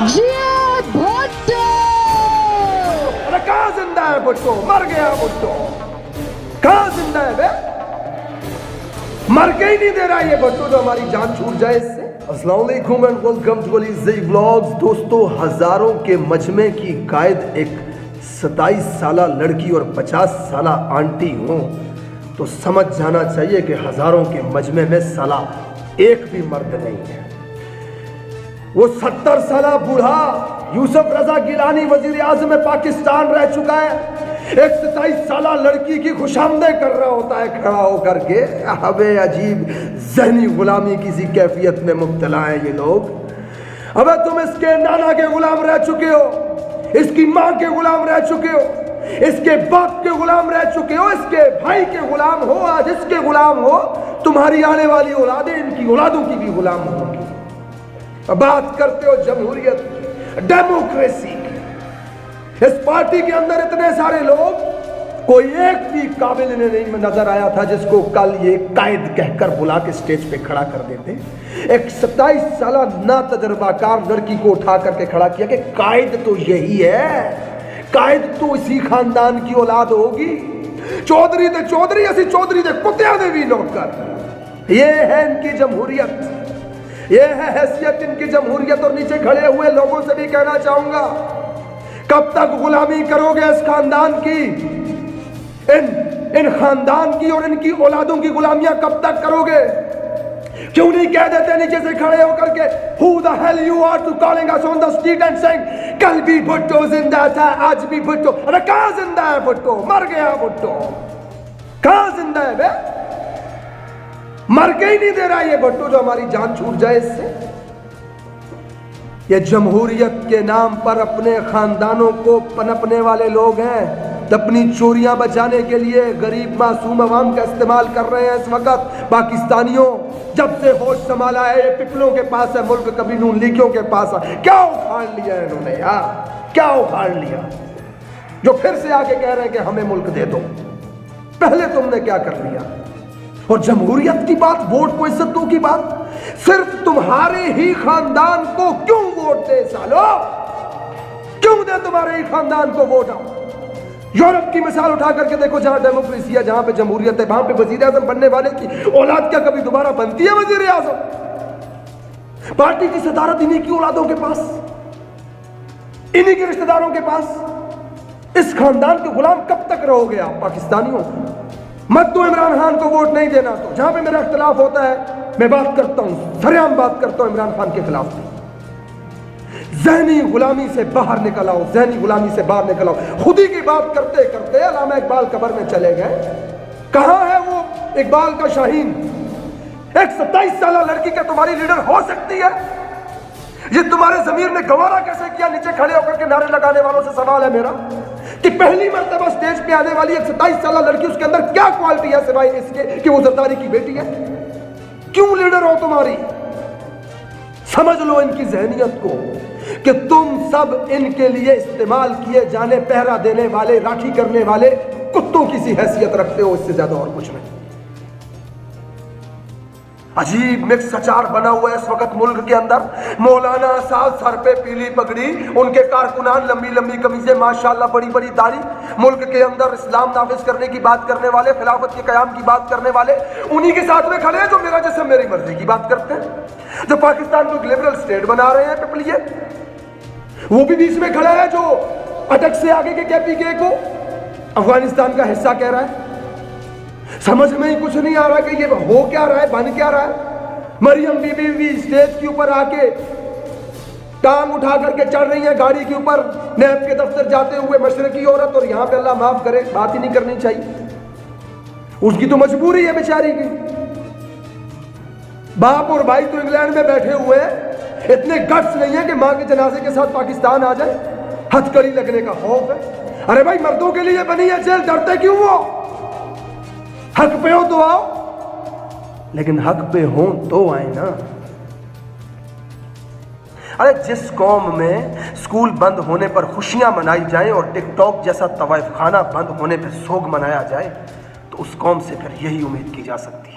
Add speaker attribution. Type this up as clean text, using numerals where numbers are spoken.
Speaker 1: जियाद भुट्टो।
Speaker 2: अरे कहाँ जिंदा है भुट्टो? मर गया भुट्टो। कहाँ जिंदा है बे? मर के ही नहीं दे रहा ये भुट्टो जो हमारी जान छूट जाए इससे। अस्सलाम वालेकुम and welcome to Alizai vlogs. दोस्तों, हजारों के मजमे की कायद एक 27 साला लड़की और 50 साला आंटी हो तो समझ जाना चाहिए कि हजारों के मजमे में साला एक भी मर्द नहीं है। वो 70 साला बूढ़ा यूसुफ रजा गिलानी वजीर आज़म पाकिस्तान रह चुका है, एक 27 साला लड़की की खुशामदें कर रहा होता है खड़ा होकर के। अबे अजीब ज़हनी गुलामी किसी कैफियत में मुब्तला है ये लोग। अबे तुम इसके नाना के गुलाम रह चुके हो, इसकी माँ के गुलाम रह चुके हो, इसके बाप के गुलाम रह चुके हो, इसके भाई के गुलाम हो, आज इसके गुलाम हो। तुम्हारी आने वाली औलादें इनकी औलादों की भी गुलाम होंगी। बात करते हो जमहूरियत की, डेमोक्रेसी की। इस पार्टी के अंदर इतने सारे लोग, कोई एक भी काबिल इन्हें नहीं नजर आया था जिसको कल ये कायद कहकर बुला के स्टेज पे खड़ा कर देते। एक 27 साला ना तजर्बाकार लड़की को उठा करके खड़ा किया कि कायद तो यही है, कायद तो इसी खानदान की औलाद होगी। चौधरी दे चौधरी, ऐसी चौधरी दे कुत्तिया दे भी नौकर। ये है इनकी जमहूरियत, ये है हैसियत इनकी जमहूरियत। और नीचे खड़े हुए लोगों से भी कहना चाहूंगा, कब तक गुलामी करोगे इस खानदान की? इन खानदान की और इनकी औलादों की गुलामियां कब तक करोगे? क्यों नहीं कह देते नीचे से खड़े होकर के, Who the hell you are to calling us on the street and saying कल भी भुट्टो जिंदा था, आज भी भुट्टो। अरे कहाँ जिंदा है भुट्टो? मर गया भुट्टो। कहाँ जिंदा है बे? मर के ही नहीं दे रहा ये भुट्टो जो हमारी जान छूट जाए इससे। ये जमहूरियत के नाम पर अपने खानदानों को पनपने वाले लोग हैं। अपनी चोरियां बचाने के लिए गरीब मासूम अवाम का इस्तेमाल कर रहे हैं इस वक्त। पाकिस्तानियों, जब से होश संभाला है ये पिपलों के पास है मुल्क, कभी नून लीगियों के पास है। क्या उखाड़ लिया इन्होंने यार, क्या उखाड़ लिया जो फिर से आके कह रहे हैं कि हमें मुल्क दे दो। पहले तुमने क्या कर लिया? और जमहूरियत की बात, वोट को इज्जत दो की बात, सिर्फ तुम्हारे ही खानदान को क्यों वोट दे सालो? क्यों दे तुम्हारे ही खानदान को वोट? आओ यूरोप की मिसाल उठा करके देखो, जहां डेमोक्रेसी है, जहां पे जमहूरियत है, वहां पे वजीर आजम बनने वाले की औलाद क्या कभी दोबारा बनती है वजीर आजम? पार्टी की सदारत इन्हीं की औलादों के पास, इन्हीं के रिश्तेदारों के पास। इस खानदान के गुलाम कब तक रहोगे आप पाकिस्तानियों? मत दो इमरान खान को वोट नहीं देना। तो जहां पे मेरा इख्तिलाफ होता है मैं बात करता हूं, सरेआम बात करता हूं इमरान खान के खिलाफ। ज़हनी गुलामी से बाहर निकल आओ, ज़हनी गुलामी से बाहर निकल आओ। खुदी की बात करते करते अल्लामा इकबाल कब्र में चले गए। कहां है वो इकबाल का शाहीन? एक 27 साला लड़की क्या तुम्हारी लीडर हो सकती है? ये तुम्हारे ज़मीर ने गवारा कैसे किया? नीचे खड़े होकर के नारे लगाने वालों से सवाल है मेरा कि पहली मर्तबा स्टेज पे आने वाली एक 27 साला लड़की, उसके अंदर क्या क्वालिटी है सिवाय इसके कि वो जरदारी की बेटी है? क्यों लीडर हो तुम्हारी? समझ लो इनकी जहनियत को कि तुम सब इनके लिए इस्तेमाल किए जाने, पहरा देने वाले, राखी करने वाले कुत्तों की सी हैसियत रखते हो, इससे ज्यादा और कुछ नहीं। अजीब मिक्स अचार बना हुआ है इस वक्त मुल्क के अंदर। मौलाना साहब सर पे पीली पगड़ी, उनके कारकुनान लंबी लंबी कमीजें, माशाल्लाह बड़ी बड़ी दाढ़ी। मुल्क के अंदर इस्लाम नाफिज करने की बात करने वाले, खिलाफत के कयाम की बात करने वाले उन्हीं के साथ में खड़े हैं जो मेरा जिस्म मेरी मर्जी की बात करते हैं, जो पाकिस्तान को एक लिबरल स्टेट बना रहे हैं पिपलिए। वो भी बीच में खड़ा है जो अटक से आगे के KPK को अफगानिस्तान का हिस्सा कह रहा है। समझ में ही कुछ नहीं आ रहा कि ये हो क्या रहा है, बन क्या रहा है। मरियम बीबी भी स्टेज के ऊपर आके टांग उठा करके चढ़ रही है गाड़ी के ऊपर, नैब के दफ्तर जाते हुए मशरकी औरत। और यहां पे अल्लाह माफ करे, बात ही नहीं करनी चाहिए। उसकी तो मजबूरी है बेचारी की। बाप और भाई तो इंग्लैंड में बैठे हुए हैं, इतने गट्स नहीं है कि मां के जनाजे के साथ पाकिस्तान आ जाए। हथकड़ी लगने का खौफ है। अरे भाई, मर्दों के लिए बनी है जेल, डरते क्यों हो? हक पे हो तो आओ, लेकिन हक पे हो तो आए ना। अरे जिस कौम में स्कूल बंद होने पर खुशियां मनाई जाए और टिकटॉक जैसा तवाइफ खाना बंद होने पर सोग मनाया जाए, तो उस कौम से फिर यही उम्मीद की जा सकती है।